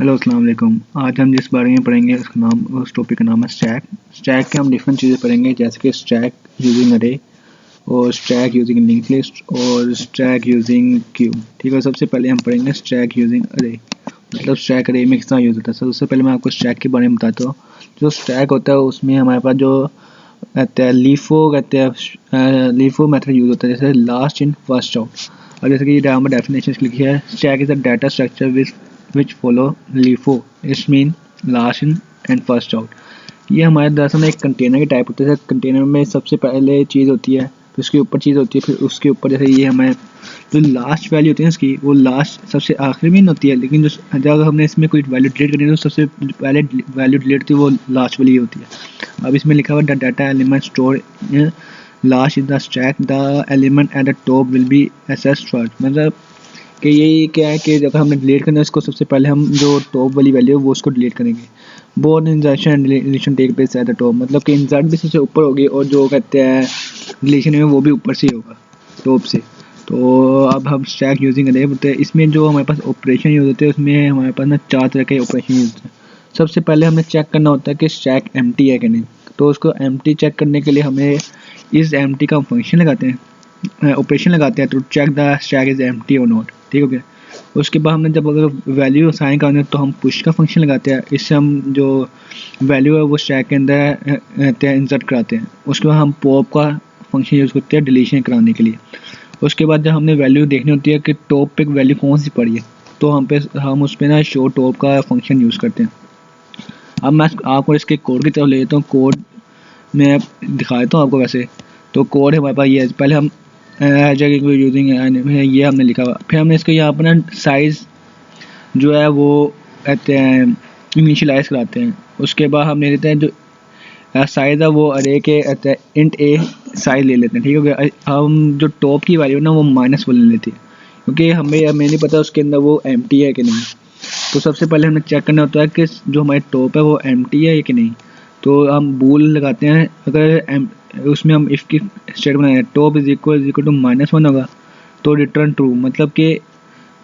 Hello अस्सलाम वालेकुम। आज हम जिस बारे में पढ़ेंगे उस टॉपिक का नाम है स्टैक। स्टैक के हम डिफरेंट चीज़ें पढ़ेंगे जैसे कि स्टैक यूजिंग अरे और स्टैक यूजिंग लिंक लिस्ट और स्टैक यूजिंग क्यू। ठीक है, सबसे पहले हम पढ़ेंगे स्टैक यूजिंग अरे। मतलब स्टैक अरे में किस तरह यूज़ होता है। सबसे पहले मैं आपको स्टैक के बारे में बताता हूँ। जो स्टैक होता है उसमें हमारे पास जो कहते हैं लीफो मेथड यूज़ होता है, जैसे लास्ट इन फर्स्ट आउट। और जैसे कि यहाँ पर डेफिनेशन लिखी है, stack is a data structure which follow LIFO, it's mean last in and first out. ये हमारे दरअसल में एक कंटेनर की टाइप होती है। कंटेनर में सबसे पहले चीज़ होती है, फिर उसके ऊपर चीज़ होती है, फिर उसके ऊपर जैसे ये हमारे जो लास्ट वैल्यू होती है इसकी, वो लास्ट सबसे आखिरी में होती है। लेकिन जो अगर हमने इसमें कोई वैल्यू डिलीट करनी है तो सबसे पहले वैल्यू डिलीट होती है वो लास्ट वाली होती है। अब इसमें लिखा हुआ data element store last in the stack, the element at the top will be assessed first. मतलब कि यही क्या है कि जब हमने डिलीट करना है उसको, सबसे पहले हम जो टॉप वाली वैल्यू है वो उसको डिलीट करेंगे। Both insertion and deletion take place at the top, मतलब कि इंसर्ट भी सबसे ऊपर होगी और जो कहते हैं डिलीशन है वो भी ऊपर से ही होगा, टॉप से। तो अब हम स्टैक यूजिंग करें बोलते हैं। इसमें जो हमारे पास ऑपरेशन यूज होते हैं उसमें हमारे पास ना 4 तरह के ऑपरेशन यूज होते हैं। सबसे पहले हमें चेक करना होता है कि स्टैक एम्प्टी है कि नहीं। तो उसको एम्प्टी चेक करने के लिए हमें इस एम्प्टी का फंक्शन लगाते हैं, ऑपरेशन लगाते हैं to check the stack is empty और नॉट। ठीक हो गया। उसके बाद हमने जब अगर वैल्यू असाइन करना है तो हम पुश का फंक्शन लगाते हैं। इससे हम जो वैल्यू है वो स्टैक के अंदर इंसर्ट कराते हैं। उसके बाद हम पॉप का फंक्शन यूज़ करते हैं डिलीशन कराने के लिए। उसके बाद जब हमने वैल्यू देखनी होती है कि टॉप पे वैल्यू कौन सी पड़ी है, तो हम उस पर ना शो टॉप का फंक्शन यूज़ करते हैं। अब मैं आपको इसके कोड की तरफ ले लेता हूँ। कोड मैं दिखा देता हूँ आपको। वैसे तो कोड है हमारे पास, ये है। पहले हम यूजिंग ये हमने लिखा हुआ। फिर हमने इसको यहाँ पर ना साइज़ जो है वो कहते हैं इनिशियलाइज कराते हैं। उसके बाद हम ले लेते हैं जो साइज़ है वो अरे के इंट ए साइज ले लेते हैं। ठीक हो गया। हम जो टॉप की वैल्यू ना वो -1 ले लेते हैं, क्योंकि हमें नहीं पता उसके अंदर वो एम्प्टी है कि नहीं। तो सबसे पहले हमें चेक करना होता है कि जो हमारी टॉप है वो एम्प्टी है कि नहीं। तो हम बूल लगाते हैं। अगर उसमें हम इफ़ की स्टेट बनाए, टॉप इज इक्वल टू -1 होगा तो रिटर्न ट्रू, मतलब कि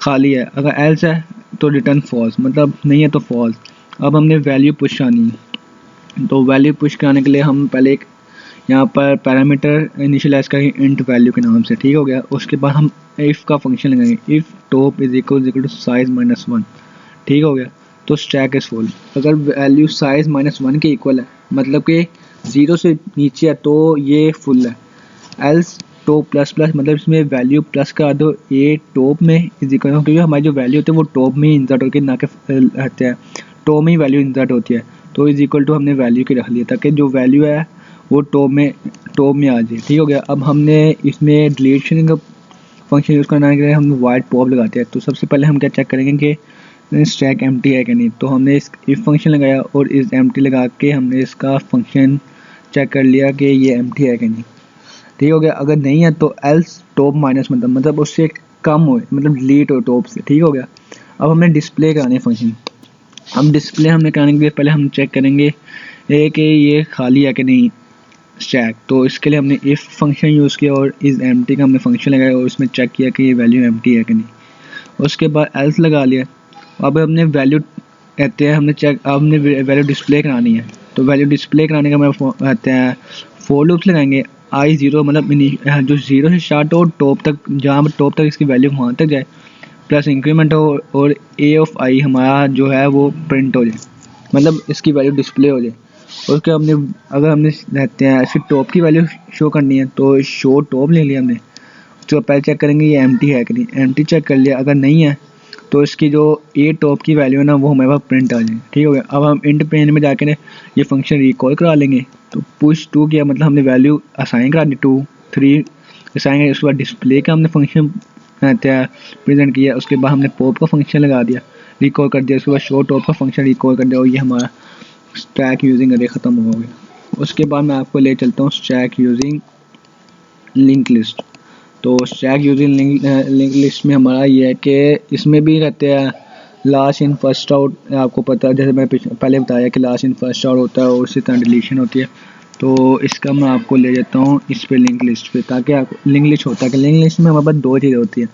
खाली है। अगर एल्स है तो रिटर्न फॉल्स, मतलब नहीं है तो फॉल्स। अब हमने वैल्यू पुश करानी है। तो वैल्यू पुश कराने के लिए हम पहले एक यहाँ पर पैरामीटर इनिशियलाइज करेंगे इंट वैल्यू के नाम से। ठीक हो गया। उसके बाद हम इफ़ का फंक्शन लगाएंगे, if top is equal to size -1। ठीक हो गया। तो स्टैक इज फुल। अगर वैल्यू साइज -1 के इक्वल है, मतलब कि 0 से नीचे है, तो ये फुल है। एल्स टॉप प्लस प्लस, मतलब इसमें वैल्यू प्लस का दो, ये टॉप में इज इक्वल, क्योंकि हमारी जो वैल्यू होती है वो टॉप में ही इंसर्ट होकर ना के रहते हैं, टॉप में ही वैल्यू इंसर्ट होती है। तो इज इक्वल टू हमने वैल्यू की रख लिया ताकि जो वैल्यू है वो टॉप में आ जाए। ठीक हो गया। अब हमने इसमें डिलीशन का फंक्शन यूज़ करने के लिए हम वाइड पॉप लगाते हैं। तो सबसे पहले हम क्या चेक करेंगे कि स्टैक एम्प्टी है कि नहीं। तो हमने इस इफ फंक्शन लगाया और इस एम्प्टी लगा के हमने इसका फंक्शन चेक कर लिया कि ये एम्प्टी है कि नहीं। ठीक हो गया। अगर नहीं है तो एल्स टॉप माइनस, मतलब उससे कम हो, मतलब डिलीट हो टॉप से। ठीक हो गया। अब हमने डिस्प्ले कराने फंक्शन। हम डिस्प्ले हमने कराने के लिए पहले हम चेक करेंगे कि ये खाली है कि नहीं स्टैक। तो इसके लिए हमने इफ़ फंक्शन यूज़ किया और इस एम्प्टी का हमने फंक्शन लगाया और उसमें चेक किया कि ये वैल्यू एम्प्टी है कि नहीं। उसके बाद एल्स लगा लिया। अब हमने वैल्यू कहते हैं हमने वैल्यू डिस्प्ले करानी है। तो वैल्यू डिस्प्ले कराने का हमें कहते हैं फोर लूप्स लगाएंगे। I0 मतलब जो 0 से स्टार्ट हो टॉप तक, जहाँ टॉप तक इसकी वैल्यू वहाँ तक जाए, प्लस इंक्रीमेंट हो और ए ऑफ आई हमारा जो है वो प्रिंट हो जाए, मतलब इसकी वैल्यू डिस्प्ले हो जाए। उसके अगर हमने रहते हैं इसकी टॉप की वैल्यू शो करनी है तो शो टॉप ले लिया हमने। तो पहले चेक करेंगे ये एम्प्टी है कि नहीं। एम्प्टी चेक कर लिया। अगर नहीं है तो इसकी जो ए टॉप की वैल्यू है ना वो हमारे पास प्रिंट आ जाए। ठीक हो गया। अब हम इंट पेन में जाके ये फंक्शन रिकॉल करा लेंगे। तो पुश 2 किया, मतलब हमने वैल्यू असाइन करा दी 2 3 असाइन किया। उसके बाद डिस्प्ले का हमने फंक्शन प्रेजेंट किया। उसके बाद हमने पॉप का फंक्शन लगा दिया, रिकॉल कर दिया। उसके बाद शो टॉप का फंक्शन रिकॉल कर दिया और ये हमारा स्टैक यूजिंग अरे ख़त्म हो गया। उसके बाद मैं आपको ले चलता हूँ स्टैक यूजिंग लिंक लिस्ट। तो स्टैक यूजिंग लिंक लिस्ट में हमारा ये है कि इसमें भी कहते हैं लास्ट इन फर्स्ट आउट। आपको पता है, जैसे मैं पहले बताया कि लास्ट इन फर्स्ट आउट होता है और उसी तरह डिलीशन होती है। तो इसका मैं आपको ले जाता हूँ इस पे लिंक लिस्ट पे, ताकि आप लिंक लिस्ट होता है कि लिंक लिस्ट में हमारे पास 2 चीज़ें होती है।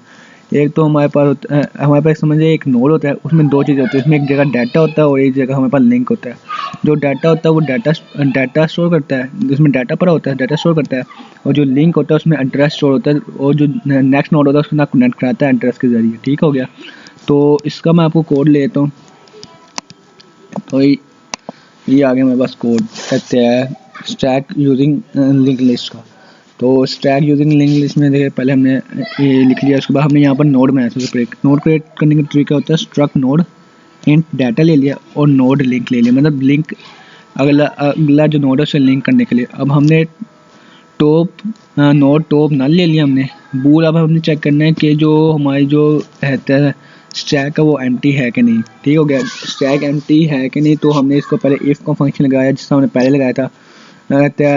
एक तो हमारे पास हमारे पास समझिए एक नोड होता है, उसमें दो चीज़ें होती है, उसमें एक जगह डाटा होता है और एक जगह हमारे पास लिंक होता है। जो डाटा होता है वो डाटा स्टोर करता है, जिसमें डाटा पड़ा होता है डाटा स्टोर करता है, और जो लिंक होता है उसमें एड्रेस स्टोर होता है, और जो नेक्स्ट नोड होता है उसके साथ कनेक्ट कराता है एड्रेस के जरिए। ठीक हो गया। तो इसका मैं आपको कोड ले लेता हूँ। तो ये आ गया मेरे पास कोड, कहते हैं स्टैक यूजिंग लिंक लिस्ट का। तो स्टैक यूजिंग लिंक लिस्ट में देखिए पहले हमने ये लिख लिया, उसके बाद हमने यहाँ पर नोड में नोड क्रिएट करने का तरीका होता है स्ट्रक्ट नोड इंट डाटा ले लिया और नोड लिंक ले लिया, मतलब लिंक अगला जो नोड है उसे लिंक करने के लिए। अब हमने नोड टॉप नल ले लिया हमने बूल। अब हमने चेक करना है कि जो हमारी जो रहता है स्टैक है वो एम्प्टी है कि नहीं। ठीक हो गया, स्टैक एम्प्टी है कि नहीं, तो हमने इसको पहले इफ़ का फंक्शन लगाया जिसका हमने पहले लगाया था,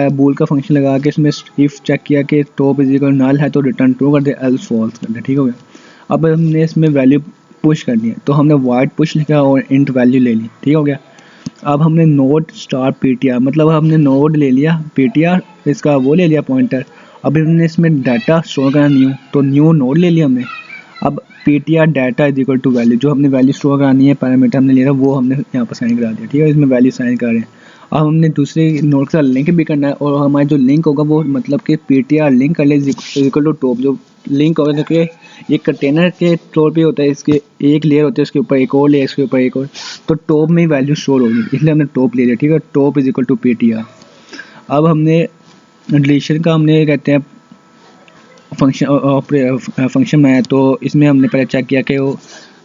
बूल का फंक्शन लगा के इसमें इफ़ चेक किया कि टॉप इज इक्वल नल है तो रिटर्न ट्रू कर दे, एल्स फॉल्स कर दे। ठीक हो गया। अब हमने इसमें वैल्यू पुश करनी है, तो हमने वाइड पुश लिखा और इंट वैल्यू ले ली। ठीक हो गया। अब हमने नोड स्टार पीटीआर, मतलब हमने नोड ले लिया पीटीआर, इसका वो ले लिया पॉइंटर। अब हमने इसमें डाटा स्टोर करना न्यू, तो न्यू नोड ले लिया हमने। अब PTR data is equal to value, जो हमने वैल्यू स्टोर करानी है पैरामीटर हमने लिया था वो हमने यहाँ पर साइन करा दिया। ठीक है, इसमें वैल्यू साइन कर रहे हैं। अब हमने दूसरे नोड के साथ लिंक भी करना है, और हमारा जो लिंक होगा वो मतलब कि पीटीआर लिंक कर ले इक्वल टू टॉप। जो लिंक होगा कि एक कंटेनर के तौर पे होता है, इसके एक लेयर होता है, उसके ऊपर एक और लेयर, इसके ऊपर एक और, तो टॉप में वैल्यू स्टोर होगी, इसलिए हमने टॉप ले लिया। ठीक है, top is equal to PTR. अब हमने डिलीशन का हमने कहते हैं फंक्शन में है, तो इसमें हमने पहले चेक किया कि वो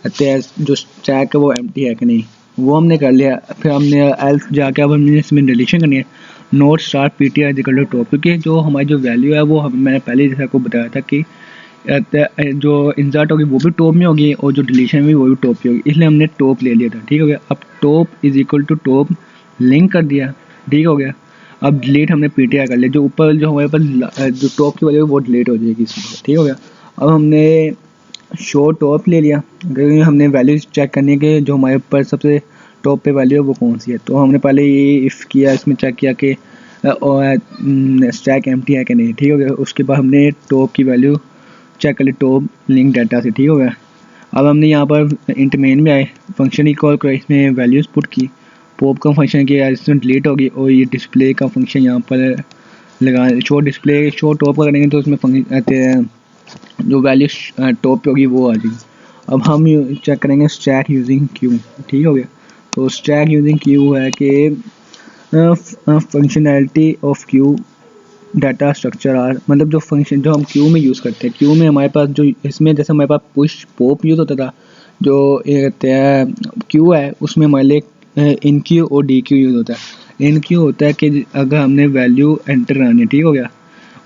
जो स्टैक है वो एम्प्टी है कि नहीं, वो हमने कर लिया। फिर हमने एल्स जाके अब हमने इसमें डिलीशन करनी है node star PTR is equal to top, क्योंकि जो हमारी जो वैल्यू है वो मैंने पहले जैसा को बताया था कि जो इंसर्ट होगी वो भी टॉप में होगी और जो डिलीशन भी वो भी टॉप पे होगी, इसलिए हमने टॉप ले लिया था। ठीक हो गया। अब top is equal to top link कर दिया। ठीक हो गया। अब डिलीट हमने पीटीआर कर लिया, जो ऊपर जो हमारे पास जो टॉप की वैल्यू है वो डिलीट हो जाएगी इसमें। ठीक हो गया। अब हमने शो टॉप ले लिया, क्योंकि हमने वैल्यू चेक करनी है कि जो हमारे ऊपर सबसे टॉप पे वैल्यू है वो कौन सी है। तो हमने पहले ये इफ़ किया, इसमें चेक किया कि स्टैक एम्प्टी है कि नहीं। ठीक हो गया। उसके बाद हमने टॉप की वैल्यू चेक कर ली टॉप लिंक डाटा से। ठीक हो गया। अब हमने यहाँ पर इंट मेन में आए, फंक्शन ही कॉल करा, इसमें वैल्यूज़ पुट की, पॉप का फंक्शन किया, इसमें डिलीट होगी, और ये डिस्प्ले का फंक्शन यहाँ पर लगा, शो डिस्प्ले शो टॉप का करेंगे तो उसमें फंक्शन आते हैं, जो वैल्यू टॉप पे होगी वो आ जाएगी। अब हम चेक करेंगे स्टैक यूजिंग क्यू। ठीक हो गया। तो स्टैक यूजिंग क्यू है कि functionality of queue data structure are, मतलब जो फंक्शन जो हम क्यू में यूज़ करते हैं, क्यू में हमारे पास जो इसमें जैसे हमारे पास पुश पॉप यूज़ होता था, जो ये कहते हैं क्यू है उसमें हमारे लिए इन क्यू और डी क्यू यूज़ होता है। इन क्यू होता है कि अगर हमने वैल्यू एंटर करानी है। ठीक हो गया।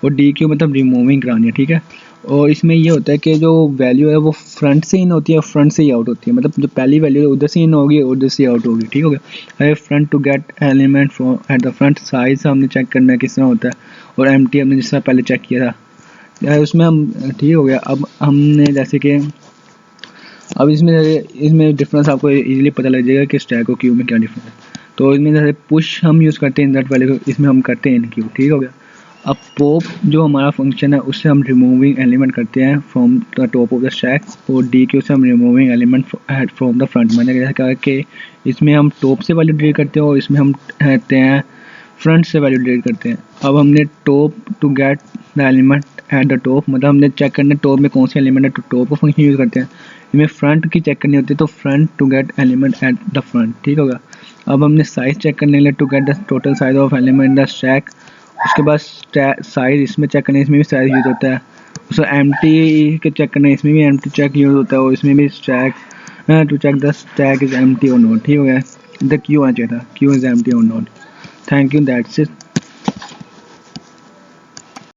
और डी क्यू मतलब रिमूविंग करानी है। ठीक है। और इसमें ये होता है कि जो वैल्यू है वो फ्रंट से इन होती है और फ्रंट से ही आउट होती है, मतलब जो पहली वैल्यू है उधर से इन होगी और उधर से आउट होगी। ठीक हो गया। अरे front to get element from at the front, size हमने चेक करना है किस तरह होता है, और एम्प्टी हमने जिस तरह पहले चेक किया था उसमें हम। ठीक हो गया। अब हमने जैसे कि अब इसमें डिफरेंस आपको इजीली पता लग जाएगा कि स्टैक और क्यू में क्या डिफरेंस है। तो इसमें जैसे पुश हम यूज़ करते हैं इंसर्ट वाले को, इसमें हम करते हैं इन क्यू। ठीक हो गया। अब पॉप जो हमारा फंक्शन है उससे हम रिमूविंग एलिमेंट करते हैं from the top of the stack, और डी क्यू से हम removing element from the front. मैंने जैसा कहा कि इसमें हम टॉप से वैल्यू डिलीट करते हैं और इसमें हम कहते हैं फ्रंट से वैल्यू डिलीट करते हैं। अब हमने top to get the element at the top, मतलब हमने चेक करना है टॉप में कौन से एलिमेंट है, तो टॉप का फंक्शन यूज़ करते हैं। इसमें फ्रंट की चेक करनी होती है तो front to get element at the front. ठीक होगा। अब हमने साइज़ चेक करने के लिए to get the total size of element the stack, उसके बाद साइज़ इसमें चेक करने, इसमें भी साइज़ यूज़ होता है। उसको एम्प्टी के चेक करने, इसमें भी एम्प्टी चेक यूज़ होता है, और इसमें भी stack to check the stack is empty और नॉट। ठीक हो गया। द क्यू आ चाहिए था, क्यू इज़ एम्प्टी और not. Thank you, that's it.